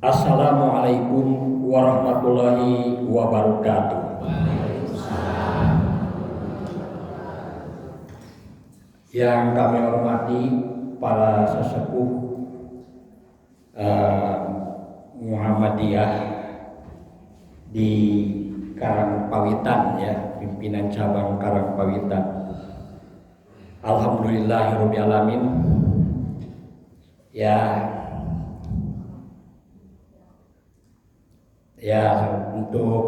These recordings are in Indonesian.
Assalamualaikum warahmatullahi wabarakatuh. Yang kami hormati para sesepuh Muhammadiyah di Karangpawitan, ya, pimpinan cabang Karangpawitan. Alhamdulillahirabbil alamin. Untuk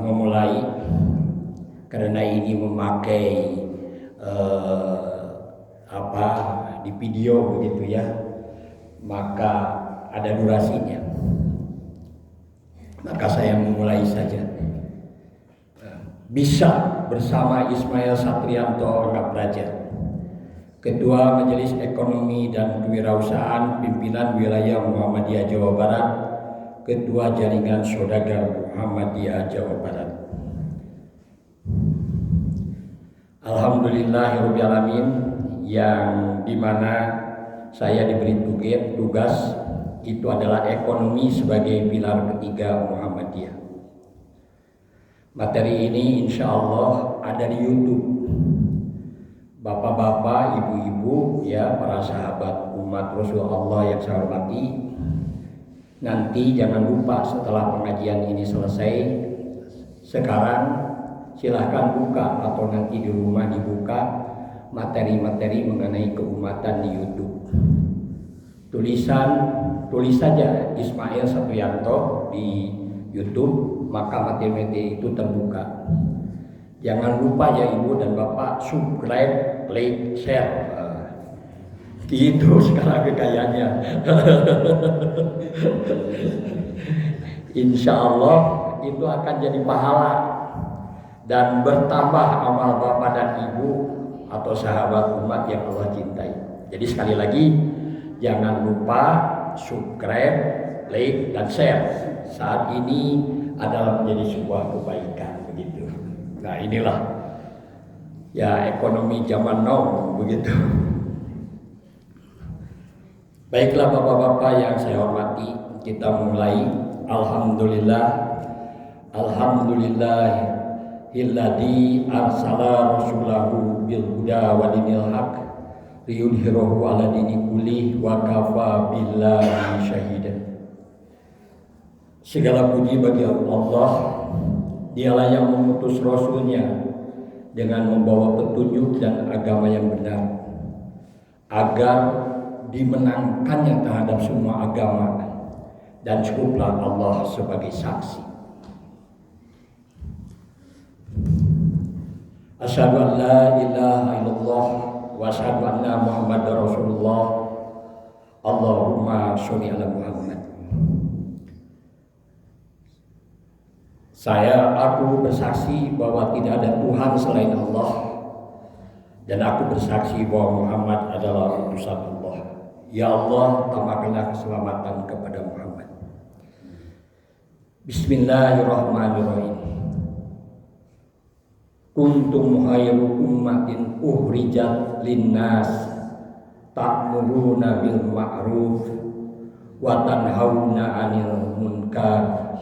memulai, karena ini memakai di video begitu ya, maka ada durasinya. Maka saya memulai saja. Bisa bersama Ismail Satrianto Anggap Raja, Ketua Majelis Ekonomi dan Kewirausahaan Pimpinan Wilayah Muhammadiyah Jawa Barat, Ketua Jaringan Saudagar Muhammadiyah Jawa Barat. Alhamdulillahirabbil alamin, yang dimana saya diberi tugas itu adalah ekonomi sebagai pilar ketiga Muhammadiyah. Materi ini insya Allah ada di YouTube. Bapak-bapak, ibu-ibu, ya, para sahabat umat Rasulullah yang saya hormati, nanti jangan lupa setelah pengajian ini selesai, sekarang silahkan buka atau nanti di rumah dibuka materi-materi mengenai keumatan di YouTube. Tulis saja Ismail Satrianto di YouTube, maka materi-materi itu terbuka. Jangan lupa ya ibu dan bapak, subscribe, like, share. Gitu sekarang kekayaannya. Insya Allah itu akan jadi pahala dan bertambah amal bapak dan ibu atau sahabat umat yang Allah cintai. Jadi sekali lagi, jangan lupa subscribe, like, dan share. Saat ini adalah menjadi sebuah kebaikan begitu. Nah, inilah ya ekonomi zaman now begitu. Baiklah bapak-bapak yang saya hormati, kita mulai. Alhamdulillahilladzi arsala rasulahu bil huda wa dinil haq liyudhhirahu 'ala dini kulli wa kafa billahi syahida. Segala puji bagi Allah. Dialah yang mengutus Rasulnya dengan membawa petunjuk dan agama yang benar, agar dimenangkannya terhadap semua agama, dan cukuplah Allah sebagai saksi. Asyhadu an la ilaha illallah wa asyhadu anna Muhammadar Rasulullah. Allahumma sholli ala Muhammad. Aku bersaksi bahwa tidak ada Tuhan selain Allah, dan aku bersaksi bahwa Muhammad adalah utusan Allah. Ya Allah, tambahkanlah keselamatan kepada Muhammad. Bismillahirrahmanirrahim. Kuntum khairu ummatin ukhrijat linnas ta'muruna bil ma'ruf wa tanhauna 'anil munkar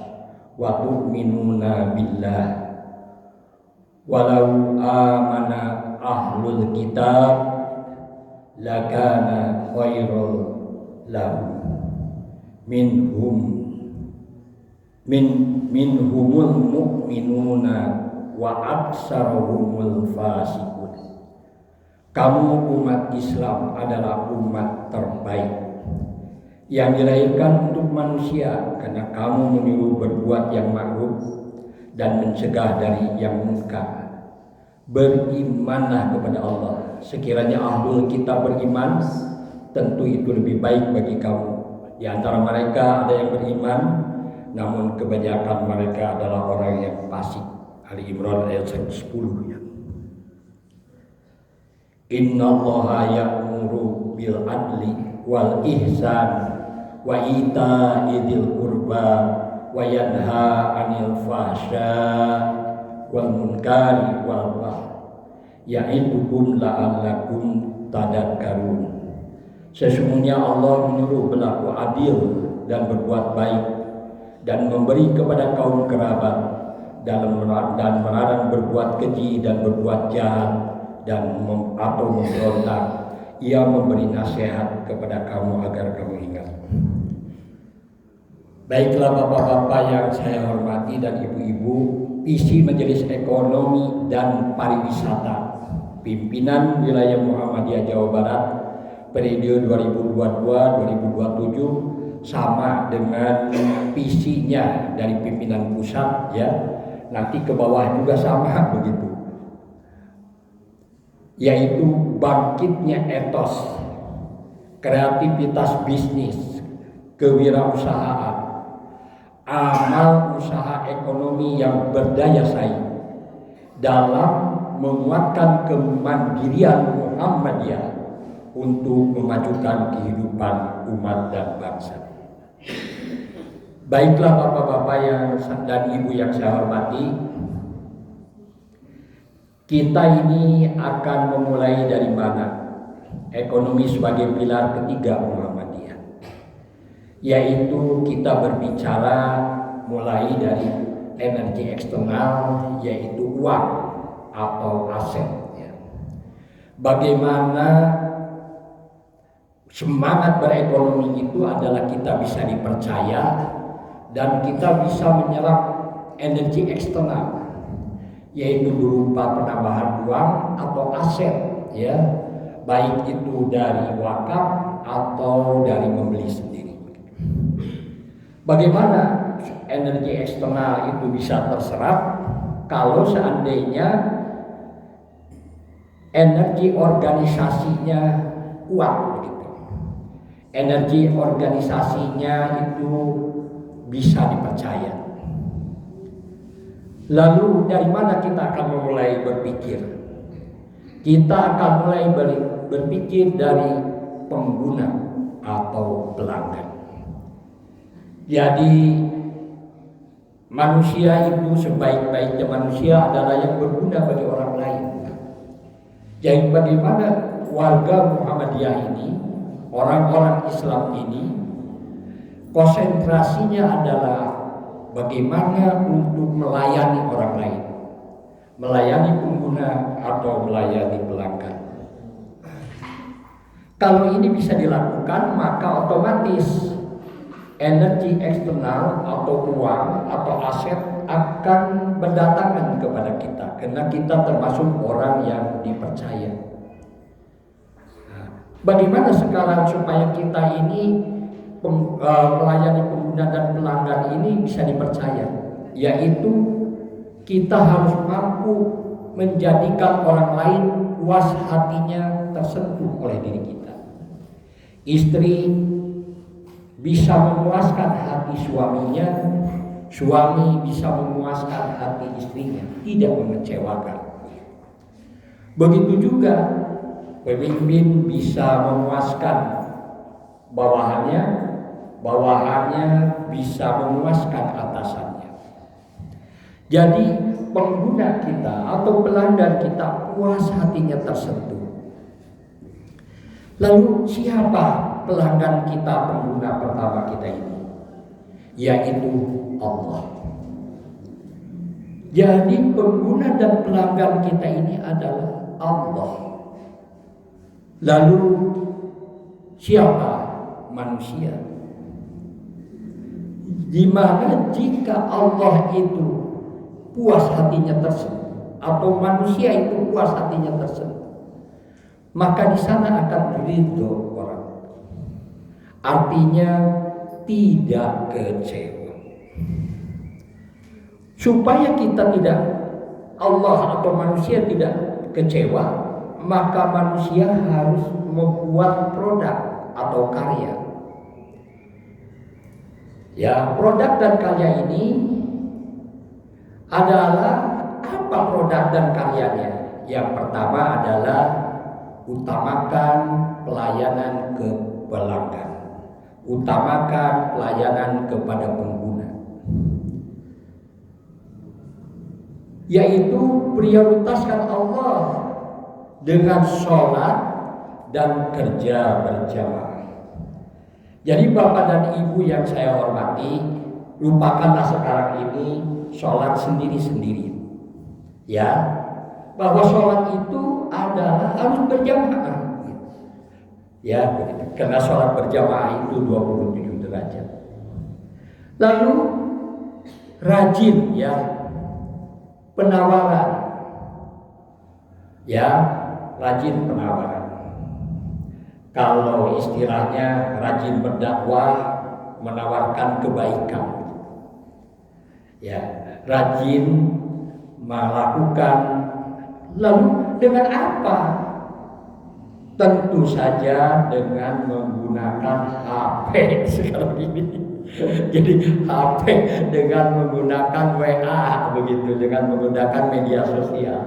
wa tu'minuna billah walau amana ahlul kitab lakana khairul lahum minhumul mu'minuna wa aksaruhumul fasiqun. Kamu umat Islam adalah umat terbaik yang dilahirkan untuk manusia, karena kamu menyuruh berbuat yang ma'ruf dan mencegah dari yang munkar. Berimanlah kepada Allah. Sekiranya ahlul kitab beriman, tentu itu lebih baik bagi kamu. Di antara mereka ada yang beriman, namun kebanyakan mereka adalah orang yang fasik. Ali Imran ayat 10 ya. Innallaha ya'muru bil adli wal ihsan wa ita'i dzil qurba wa yanha 'anil fahsya wal munkari wal baghi ya'idukum la'allakum tadakkarun. Sesungguhnya Allah menyuruh berlaku adil dan berbuat baik dan memberi kepada kaum kerabat dan melarang berbuat keji dan berbuat jahat atau memberontak. Ia memberi nasihat kepada kamu agar kamu ingat. Baiklah bapak-bapak yang saya hormati dan ibu-ibu, visi Majelis Ekonomi dan Pariwisata Pimpinan Wilayah Muhammadiyah Jawa Barat periode 2022-2027 sama dengan visinya dari pimpinan pusat, ya. Nanti ke bawah juga sama begitu. Yaitu bangkitnya etos, kreativitas bisnis, kewirausahaan, amal usaha ekonomi yang berdaya saing dalam menguatkan kemandirian Muhammadiyah untuk memajukan kehidupan umat dan bangsa. Baiklah bapak-bapak dan ibu yang saya hormati, kita ini akan memulai dari mana? Ekonomi sebagai pilar ketiga Muhammadiyah, yaitu kita berbicara mulai dari energi eksternal, yaitu uang atau aset. Bagaimana semangat berekonomi itu adalah kita bisa dipercaya dan kita bisa menyerap energi eksternal, yaitu berupa penambahan uang atau aset, ya, baik itu dari wakaf atau dari membeli sendiri. Bagaimana energi eksternal itu bisa terserap kalau seandainya energi organisasinya kuat, begitu. Energi organisasinya itu bisa dipercaya. Lalu dari mana kita akan memulai berpikir? Kita akan mulai berpikir dari pengguna atau pelanggan. Jadi manusia itu sebaik-baiknya manusia adalah yang berguna bagi orang lain. Jadi bagaimana warga Muhammadiyah ini, orang-orang Islam ini, konsentrasinya adalah bagaimana untuk melayani orang lain, melayani pengguna atau melayani pelanggan. Kalau ini bisa dilakukan, maka otomatis energi eksternal atau uang atau aset akan berdatangan kepada kita, karena kita termasuk orang yang dipercaya. Bagaimana sekarang supaya kita ini melayani pengguna dan pelanggan ini bisa dipercaya? Yaitu kita harus mampu menjadikan orang lain puas hatinya tersentuh oleh diri kita. Istri bisa memuaskan hati suaminya, suami bisa memuaskan hati istrinya, tidak mengecewakan. Begitu juga pemimpin bisa memuaskan bawahannya, bawahannya bisa memuaskan atasannya. Jadi pengguna kita atau pelanggan kita puas hatinya tersentuh. Lalu siapa pelanggan kita, pengguna pertama kita ini? Yaitu Allah. Jadi pengguna dan pelanggan kita ini adalah Allah. Lalu siapa? Manusia. Dimana jika Allah itu puas hatinya tersentuh atau manusia itu puas hatinya tersentuh, maka di sana akan ridho orang. Artinya tidak kecewa. Supaya kita tidak, Allah atau manusia tidak kecewa, maka manusia harus membuat produk atau karya. Ya, produk dan karya ini adalah apa produk dan karyanya? Yang pertama adalah utamakan pelayanan ke pelanggan, utamakan pelayanan kepada pengguna, yaitu prioritaskan Allah dengan sholat dan kerja berjamaah. Jadi Bapak dan Ibu yang saya hormati, lupakanlah sekarang ini sholat sendiri-sendiri. Ya, bahwa sholat itu adalah harus berjamaah. Ya, begitu. Karena sholat berjamaah itu 27 derajat. Lalu rajin ya penawaran. Ya, rajin penawaran. Kalau istilahnya rajin berdakwah, menawarkan kebaikan. Ya, rajin melakukan. Lalu dengan apa? Tentu saja dengan menggunakan HP sekarang ini. Jadi HP dengan menggunakan WA begitu, dengan menggunakan media sosial.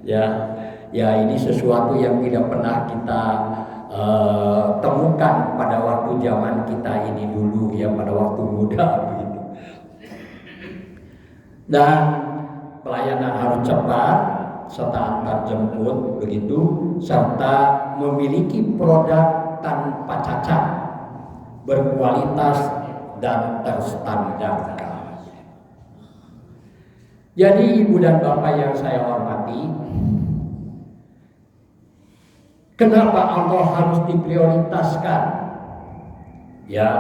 Ya ini sesuatu yang tidak pernah kita temukan pada waktu zaman kita ini dulu ya, pada waktu muda begitu. Dan pelayanan harus cepat serta antar jemput begitu, serta memiliki produk tanpa cacat, berkualitas dan terstandarkan. Jadi Ibu dan Bapak yang saya hormati, kenapa Allah harus diprioritaskan? Ya,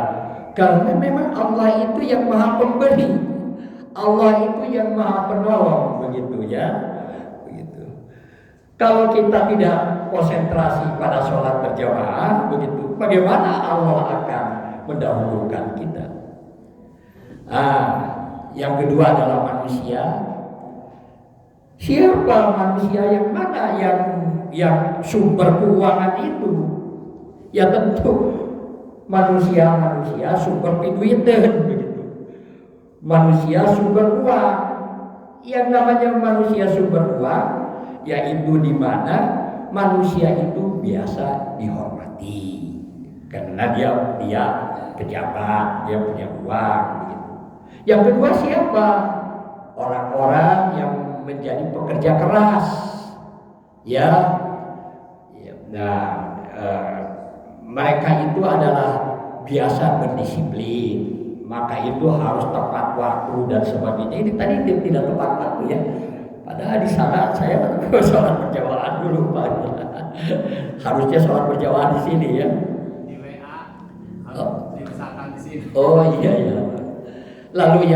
karena memang Allah itu yang Maha Pemberi, Allah itu yang Maha Penolong begitu ya. Begitu. Kalau kita tidak konsentrasi pada sholat berjamaah begitu, bagaimana Allah akan mendahulukan kita? Yang kedua adalah manusia. Siapa manusia yang mana yang sumber keuangan itu? Ya tentu manusia sumber piduiten begitu. Manusia sumber uang. Yang namanya manusia sumber uang yaitu di mana manusia itu biasa dihormati karena dia pejabat, dia punya uang begitu. Yang kedua siapa? Orang-orang yang menjadi pekerja keras. Ya. Nah, mereka itu adalah biasa berdisiplin, maka itu harus tepat waktu dan sebagainya. Ini tadi tidak tepat waktu ya. Padahal di sana saya sholat berjamaah dulu Pak. Harusnya sholat berjamaah di sini ya. Di WA harus diusahakan di sini. Oh iya. Lalu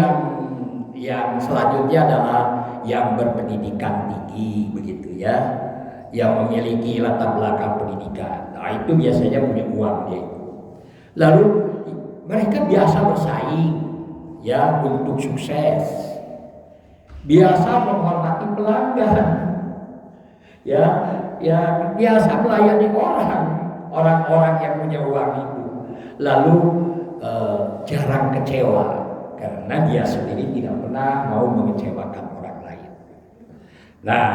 yang selanjutnya adalah yang berpendidikan tinggi begitu ya, yang memiliki latar belakang pendidikan. Nah itu biasanya punya uang dia. Lalu mereka biasa bersaing ya untuk sukses, biasa menghormati pelanggan, ya biasa melayani orang-orang yang punya uang itu. Lalu jarang kecewa karena dia sendiri tidak pernah mau mengecewakan orang lain. Nah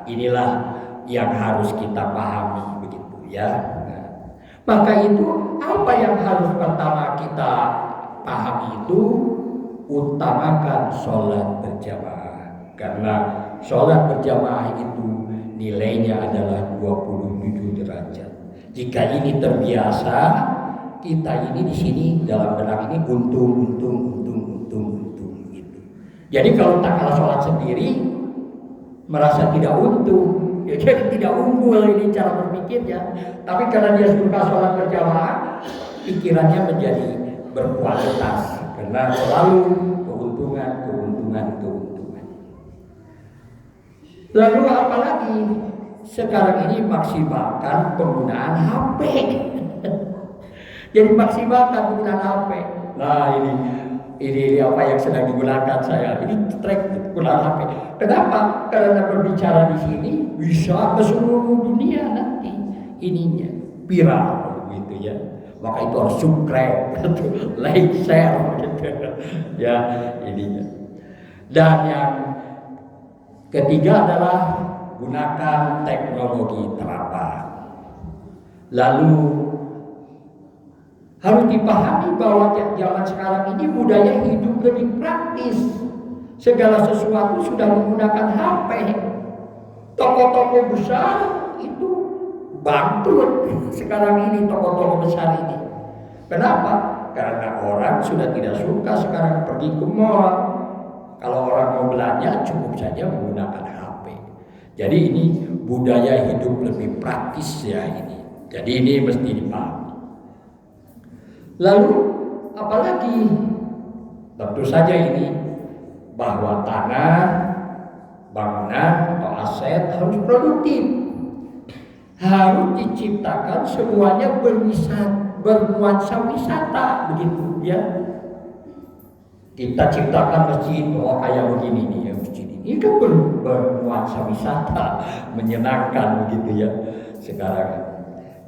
inilah yang harus kita pahami begitu ya. Nah, maka itu apa yang harus pertama kita pahami itu, utamakan sholat berjamaah. Karena sholat berjamaah itu nilainya adalah 27 derajat. Jika ini terbiasa, kita ini di sini dalam benak ini untung gitu. Jadi kalau tak kalah sholat sendiri merasa tidak untung, ya jadi tidak unggul ini cara berpikirnya. Tapi karena dia suka sholat berjamaah, pikirannya menjadi berkualitas karena selalu keuntungan. Lalu apalagi sekarang ini maksimalkan penggunaan HP. Jadi maksimalkan penggunaan HP. Nah ini apa yang sedang digunakan saya. Ini track penggunaan HP. Kenapa? Karena berbicara di sini bisa ke seluruh dunia nanti ininya viral gitu ya. Maka itu harus subscribe, like, share gitu. Ya ininya. Dan yang ketiga adalah gunakan teknologi terapan. Lalu harus dipahami bahwa zaman sekarang ini budaya hidup lebih praktis. Segala sesuatu sudah menggunakan HP. Toko-toko besar itu bangkrut sekarang ini, toko-toko besar ini. Kenapa? Karena orang sudah tidak suka sekarang pergi ke mall. Kalau orang mau belanja cukup saja menggunakan HP. Jadi ini budaya hidup lebih praktis ya ini. Jadi ini mesti dipahami. Lalu apalagi? Tentu saja ini bahwa tanah, bangunan atau aset harus produktif. Harus diciptakan semuanya bernuansa wisata begitu ya. Kita ciptakan masjid kayak begini nih ya, masjid ini kan bernuansa wisata, menyenangkan begitu ya sekarang.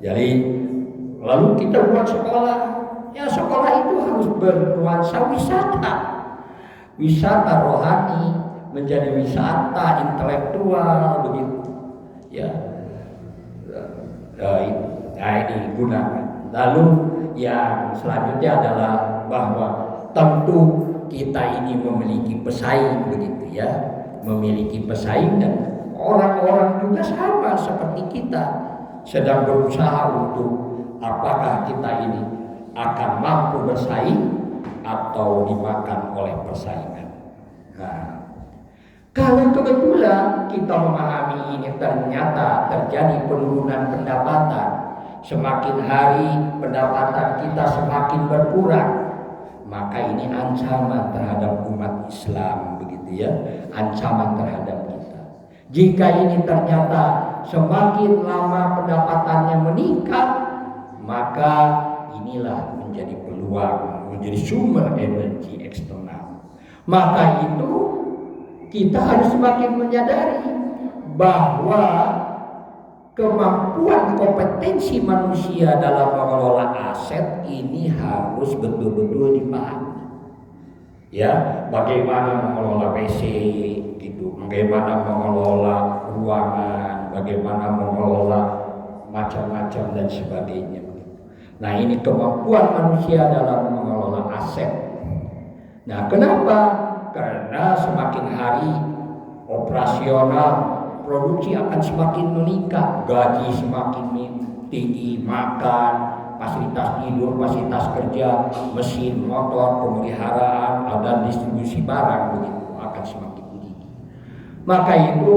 Jadi lalu kita buat sekolah, ya sekolah itu harus bernuansa wisata, wisata rohani menjadi wisata intelektual begitu ya. Nah ini gunakan. Lalu yang selanjutnya adalah bahwa tentu kita ini memiliki pesaing begitu ya, memiliki pesaing dan orang-orang juga sama seperti kita sedang berusaha untuk apakah kita ini akan mampu bersaing atau dimakan oleh persaingan. Nah, kalau kebetulan kita memahami ini ternyata terjadi penurunan pendapatan, semakin hari pendapatan kita semakin berkurang, maka ini ancaman terhadap umat Islam begitu ya, ancaman terhadap kita. Jika ini ternyata semakin lama pendapatannya meningkat, maka inilah menjadi peluang, menjadi sumber energi eksternal. Maka itu kita harus semakin menyadari bahwa kemampuan kompetensi manusia dalam mengelola aset ini harus betul-betul dipahami. Ya, bagaimana mengelola WC gitu, bagaimana mengelola ruangan, bagaimana mengelola macam-macam dan sebagainya. Nah, ini kemampuan manusia dalam mengelola aset. Nah, kenapa? Karena semakin hari operasional produksi akan semakin meningkat, gaji semakin tinggi, makan, fasilitas tidur, fasilitas kerja, mesin, motor, pemeliharaan, dan distribusi barang begitu akan semakin tinggi. Maka itu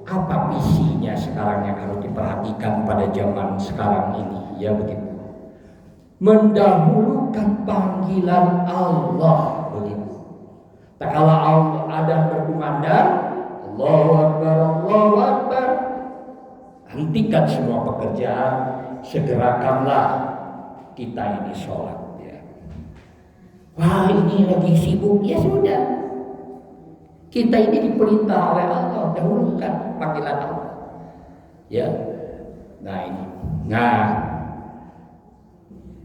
apa visinya sekarang yang harus diperhatikan pada zaman sekarang ini ya begitu. Mendahulukan panggilan Allah begitu. Tak kala Allah ada berkumandang, Allahu Akbar, Allahu Akbar, hentikan semua pekerjaan, segerakanlah kita ini sholat ya. Wah ini lagi sibuk, ya sudah. Kita ini diperintah oleh Allah, dahulukan panggilan Allah ya. Nah ini,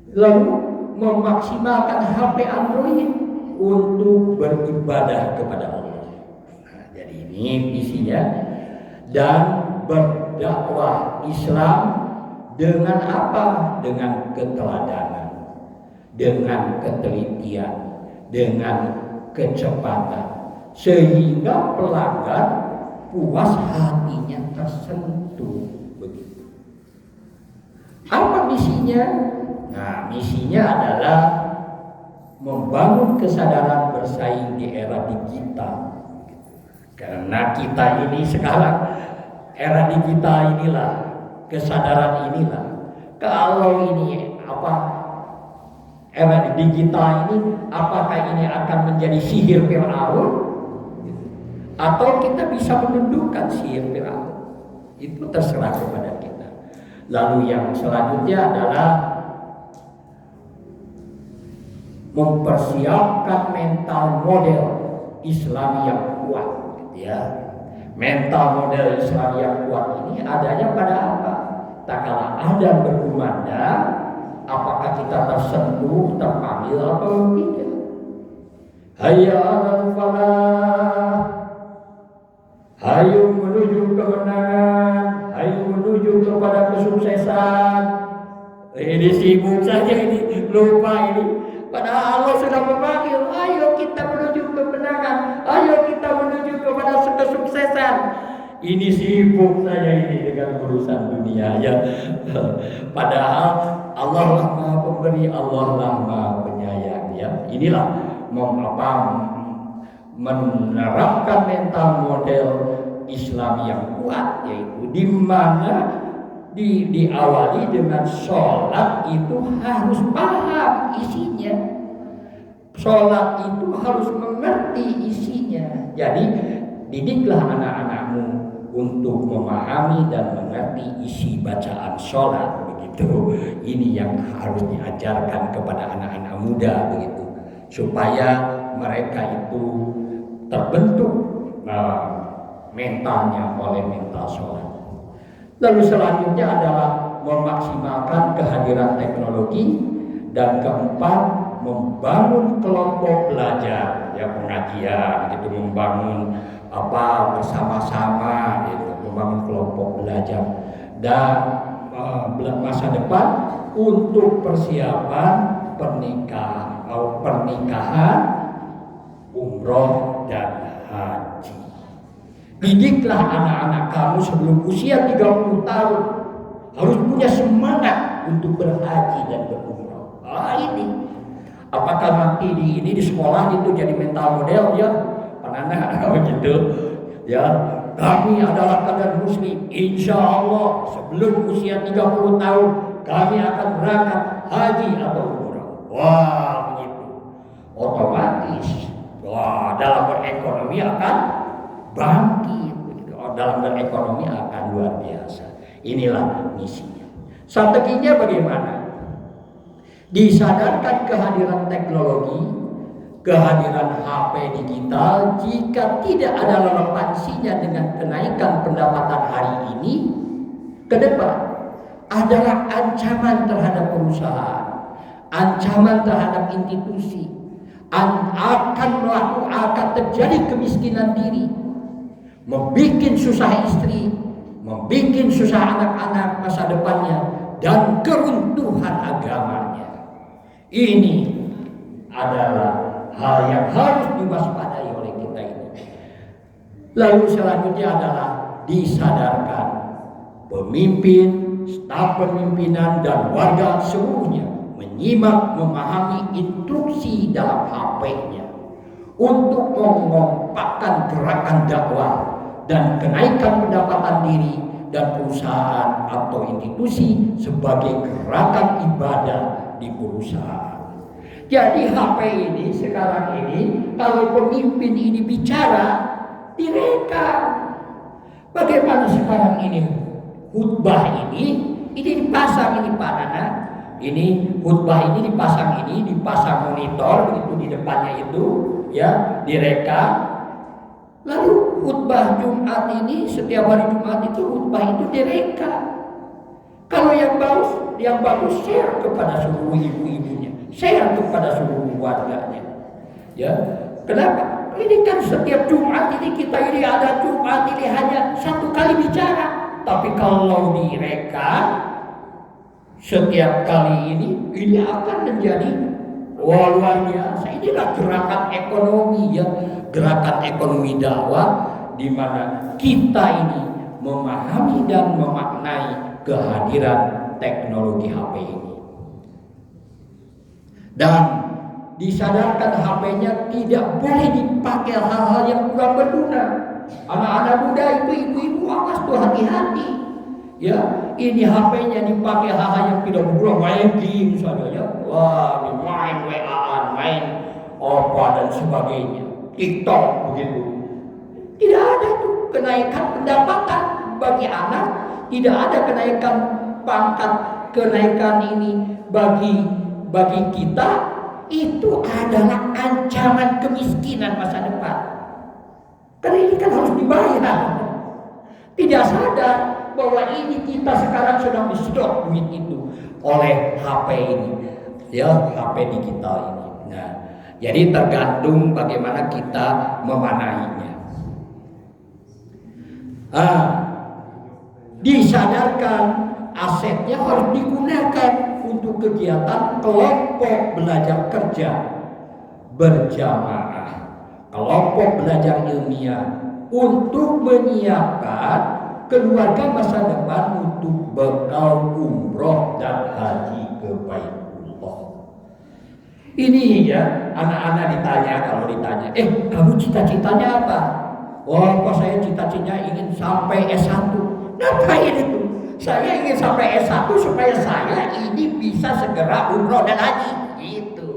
lalu memaksimalkan HP Android untuk beribadah kepada Allah. Nah, jadi ini visinya, dan berdakwah Islam dengan apa? Dengan keteladanan, dengan ketelitian, dengan kecepatan, sehingga pelanggan puas hatinya tersentuh begitu. Apa misinya? Nah, misinya adalah membangun kesadaran bersaing di era digital. Karena kita ini sekarang era digital inilah, kesadaran inilah. Kalau ini era digital ini, apakah ini akan menjadi sihir Fir'aun? Atau kita bisa menundukkan sihir Fir'aun? Itu terserah kepada kita. Lalu yang selanjutnya adalah mempersiapkan mental model Islam yang kuat ya. Mental model Islam yang kuat ini adanya pada apa? Tak kala ada berkumandang, apakah kita tersentuh, terpanggil atau tidak? Hayya 'alal falah, hayu menuju kemenangan, hayu menuju kepada kesuksesan. Ini sibuk saja ini, lupa ini. Padahal Allah sudah memanggil, ayo kita menuju kemenangan, ayo kita menuju kepada kesuksesan. Ini sibuk saja ini dengan urusan dunia ya. Padahal Allah lah Maha Pemberi, Allah lah Maha Penyayang. Ya, inilah menerapkan mental model Islam yang kuat, yaitu di mana diawali dengan sholat itu harus paham isinya. Sholat itu harus mengerti isinya. Jadi didiklah anak-anakmu untuk memahami dan mengerti isi bacaan sholat, begitu. Ini yang harus diajarkan kepada anak-anak muda, begitu, supaya mereka itu terbentuk mentalnya oleh mental sholat. Lalu selanjutnya adalah memaksimalkan kehadiran teknologi, dan keempat membangun kelompok belajar, ya, pengajian gitu, membangun bersama-sama gitu, membangun kelompok belajar, dan masa depan untuk persiapan pernikahan, umroh dan haji. Didiklah anak-anak kamu sebelum usia 30 tahun harus punya semangat untuk berhaji dan berumroh. Ini apakah nanti di sekolah itu jadi mental model, ya anak-anak begitu, ya, kami adalah kader muslim, insya Allah sebelum usia 30 tahun kami akan berangkat haji atau umroh. Wah, begitu otomatis dalam berekonomi akan bangkit, dalam berekonomi akan luar biasa. Inilah misinya. Strateginya bagaimana? Disadarkan kehadiran teknologi, kehadiran HP digital, jika tidak ada relevansinya dengan kenaikan pendapatan hari ini, ke depan adalah ancaman terhadap perusahaan, ancaman terhadap institusi, akan terjadi kemiskinan diri, membikin susah istri, membikin susah anak-anak masa depannya, dan keruntuhan agamanya. Ini adalah hal yang harus diwaspadai oleh kita ini. Lalu selanjutnya adalah disadarkan pemimpin, staf pemimpinan, dan warga seluruhnya menyimak, memahami instruksi dalam HP-nya untuk mengompakkan gerakan dakwah dan kenaikan pendapatan diri dan perusahaan atau institusi sebagai gerakan ibadah di perusahaan. Jadi HP ini sekarang ini, kalau pemimpin ini bicara, direkam. Bagaimana sekarang ini khutbah ini dipasang ini Pak Nana, ini khutbah ini dipasang monitor begitu di depannya itu, ya, direkam. Lalu khutbah Jumat ini, setiap hari Jumat itu khutbah itu direkam. Kalau yang bagus share kepada seluruh ibu-ibunya, share kepada seluruh warganya. Ya, kenapa? Ini kan setiap Jumat ini kita ini ada Jumat ini hanya satu kali bicara, tapi kalau direkam setiap kali ini akan menjadi luar biasa. Inilah gerakan ekonomi, ya, gerakan ekonomi dakwah, di mana kita ini memahami dan memaknai kehadiran teknologi HP ini, dan disadarkan HP-nya tidak boleh dipakai hal-hal yang kurang berguna. Anak-anak muda itu, ibu-ibu, awas tuh, hati-hati, ya, ini HP-nya dipakai hal-hal yang tidak berguna, main game saja, ya, wah, main WA-an, main apa dan sebagainya, TikTok begitu. Tidak ada tuh kenaikan pendapatan bagi anak, tidak ada kenaikan pangkat, kenaikan ini bagi kita. Itu adalah ancaman kemiskinan masa depan. Karena ini kan harus dibayar. Tidak sadar bahwa ini kita sekarang sedang disedot duit itu oleh HP ini, ya, HP digital ini. Nah, jadi tergantung bagaimana kita memanainya. Disadarkan asetnya harus digunakan untuk kegiatan kelompok belajar kerja berjamaah, kelompok belajar ilmiah, untuk menyiapkan keluarga masa depan untuk bekal umroh dan haji ke ke Baitullah. Ini ya, anak-anak ditanya, kalau ditanya, kamu cita-citanya apa? Oh, kok saya cita-citanya ingin sampai S1. Ngapain itu? Saya ingin sampai S1 supaya saya ini bisa segera umroh dan haji. Gitu.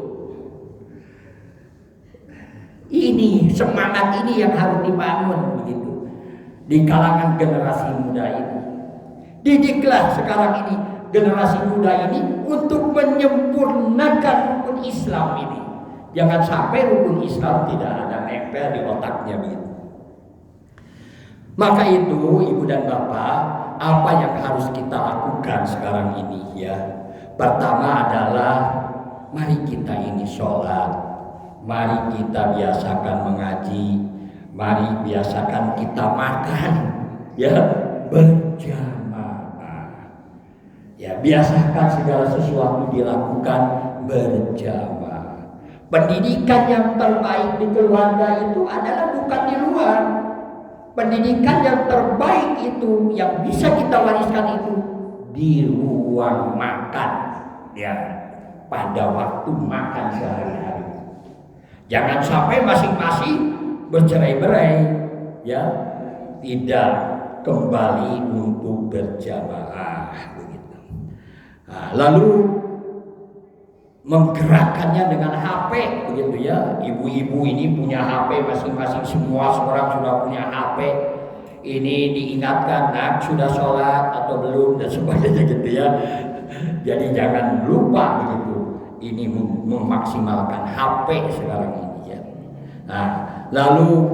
Ini semangat ini yang harus dibangun begitu di kalangan generasi muda ini. Didiklah sekarang ini generasi muda ini untuk menyempurnakan rukun Islam ini. Jangan sampai rukun Islam tidak ada nempel di otaknya begitu. Maka itu ibu dan bapak, apa yang harus kita lakukan sekarang ini ya? Pertama adalah mari kita ini sholat, mari kita biasakan mengaji, mari biasakan kita makan ya berjamaah. Ya, biasakan segala sesuatu dilakukan berjamaah. Pendidikan yang terbaik di keluarga itu adalah bukan di luar. Pendidikan yang terbaik itu yang bisa kita wariskan itu di ruang makan ya, pada waktu makan sehari-hari. Jangan sampai masing-masing bercerai-berai ya, tidak kembali untuk berjamaah begitu. Nah, lalu menggerakkannya dengan HP begitu ya. Ibu-ibu ini punya HP masing-masing, semua orang sudah punya HP. Ini diingatkan, nak sudah sholat atau belum dan sebagainya gitu ya. Jadi jangan lupa begitu. Ini memaksimalkan HP sekarang ini ya. Nah, lalu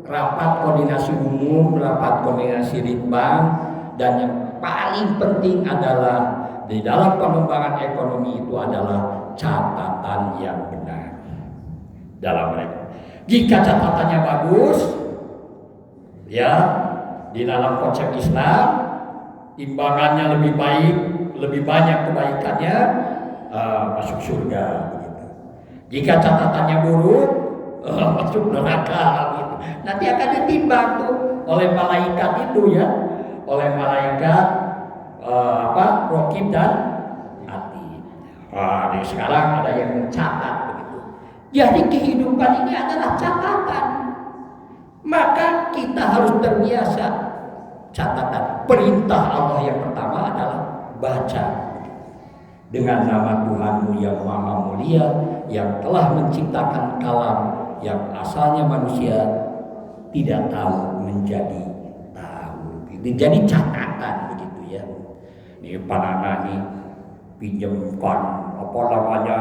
rapat koordinasi umum, rapat koordinasi litbang, dan yang paling penting adalah di dalam pengembangan ekonomi itu adalah catatan yang benar dalam mereka. Jika catatannya bagus, ya di dalam konsep Islam, timbangannya lebih baik, lebih banyak kebaikannya, masuk surga. Begitu. Jika catatannya buruk, masuk neraka. Gitu. Nanti akan ditimbang tuh oleh malaikat itu ya, oleh malaikat Rokib dan Atid. Sekarang ada yang mencatat begitu. Jadi kehidupan ini adalah catatan. Maka kita harus terbiasa catatan. Perintah Allah yang pertama adalah baca. Dengan nama Tuhanmu yang Maha Mulia, yang telah menciptakan kalam yang asalnya manusia tidak tahu menjadi tahu. Jadi catatan begitu ya. Ini panana nih pinjamkan apa namanya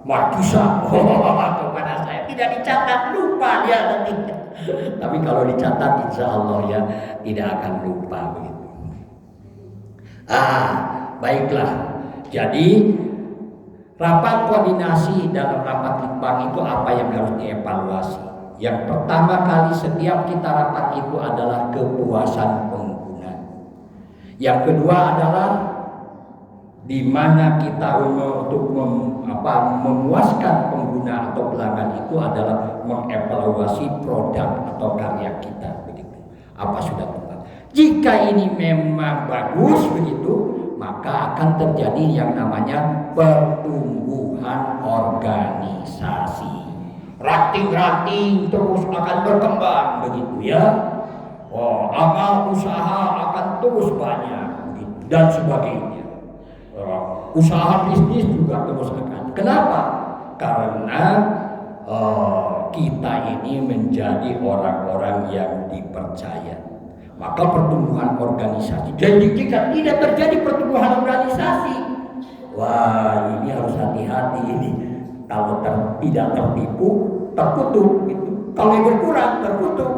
markisa kepada saya, tidak dicatat, lupa dia nanti. Tapi kalau dicatat insya Allah ya tidak akan lupa begitu. Baiklah. Jadi rapat koordinasi dalam rapat litbang itu apa yang harus dievaluasi? Yang pertama kali setiap kita rapat itu adalah kepuasan pengguna. Yang kedua adalah di mana kita untuk memuaskan pengguna atau pelanggan itu adalah mengevaluasi produk atau karya kita begitu. Apa sudah tepat? Jika ini memang bagus begitu, maka akan terjadi yang namanya pertumbuhan organisasi. Ranting-ranting terus akan berkembang begitu ya. Amal usaha akan terus banyak begitu, dan sebagainya. Usaha bisnis juga terus akan. Kenapa? Karena kita ini menjadi orang-orang yang dipercaya. Maka pertumbuhan organisasi. Jadi jika tidak terjadi pertumbuhan organisasi, wah ini harus hati-hati ini. Kalau tidak tertipu, terkutuk. Gitu. Kalau berkurang, terkutuk.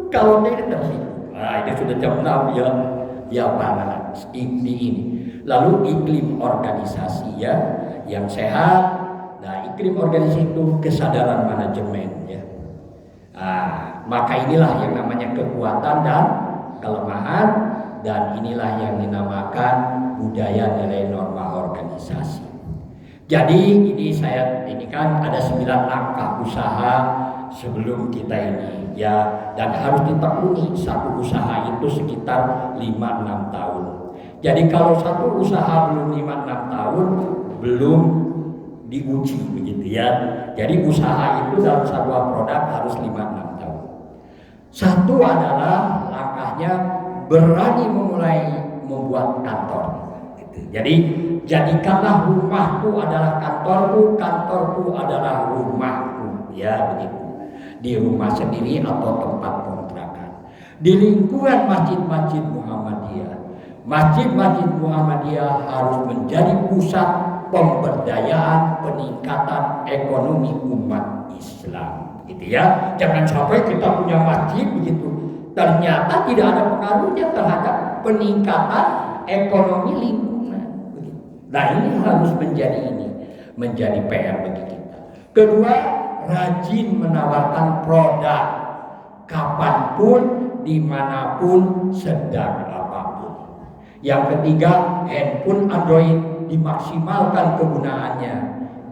Kalau tidak tertipu. Ini sudah jam 6 ya. Ya mana ini. Lalu iklim organisasi ya yang sehat. Nah, iklim organisasi itu kesadaran manajemen ya. Maka inilah yang namanya kekuatan dan kelemahan, dan inilah yang dinamakan budaya nilai norma organisasi. Jadi ini kan ada 9 langkah usaha sebelum kita ini ya, dan harus ditekuni satu usaha itu sekitar 5-6 tahun. Jadi kalau satu usaha belum 5-6 tahun belum diuji begitu ya. Jadi usaha itu dalam sebuah produk harus 5-6 tahun. Satu adalah langkahnya berani memulai membuat kantor. Gitu. Jadi jadikanlah rumahku adalah kantorku, kantorku adalah rumahku, ya begitu. Di rumah sendiri atau tempat kontrakan. Di lingkungan masjid-masjid Muhammadiyah. Masjid-masjid Muhammadiyah harus menjadi pusat pemberdayaan, peningkatan ekonomi umat Islam, gitu ya. Jangan sampai kita punya masjid begitu, ternyata tidak ada pengaruhnya terhadap peningkatan ekonomi lingkungan. Nah ini harus menjadi PR bagi kita. Kedua, rajin menawarkan produk kapanpun, dimanapun, sedang apapun. Yang ketiga, handphone Android dimaksimalkan kegunaannya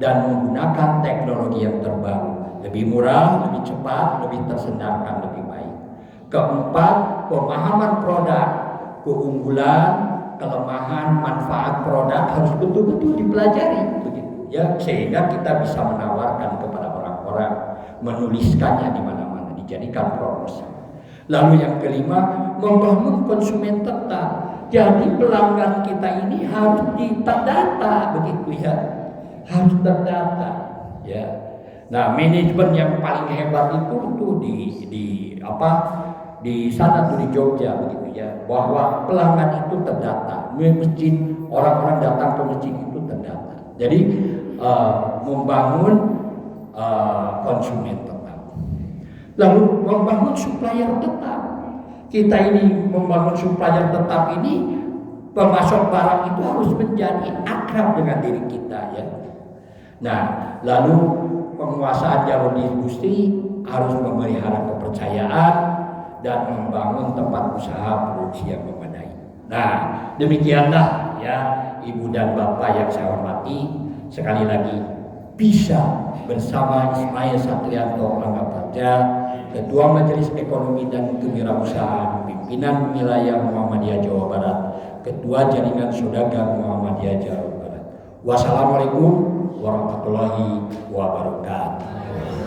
dan menggunakan teknologi yang terbaru, lebih murah, lebih cepat, lebih tersendarkan, lebih baik. Keempat, pemahaman produk, keunggulan, kelemahan, manfaat produk harus betul-betul dipelajari, begitu ya, sehingga kita bisa menawarkan kepada orang-orang, menuliskannya di mana-mana, dijadikan promosi. Lalu yang kelima, membangun konsumen tetap. Jadi pelanggan kita ini harus terdata, begitu ya, harus terdata, ya. Nah manajemen yang paling hebat itu tuh di sana tuh di Jogja, begitu ya, bahwa pelanggan itu terdata, masjid, orang-orang datang ke masjid itu terdata. Jadi membangun konsumen tetap, lalu membangun supplier tetap. Kita ini membangun supplier tetap ini, pemasok barang itu harus menjadi akrab dengan diri kita ya. Nah, lalu penguasaan jalur distribusi harus memelihara kepercayaan dan membangun tempat usaha produksi yang memadai. Nah, demikianlah ya Ibu dan Bapak yang saya hormati, sekali lagi bisa bersama Ismail Satrianto Anggaparja, Ketua Majelis Ekonomi dan Kewirausahaan Pimpinan Wilayah Muhammadiyah Jawa Barat, Ketua Jaringan Saudagar Muhammadiyah Jawa Barat. Wassalamualaikum warahmatullahi wabarakatuh.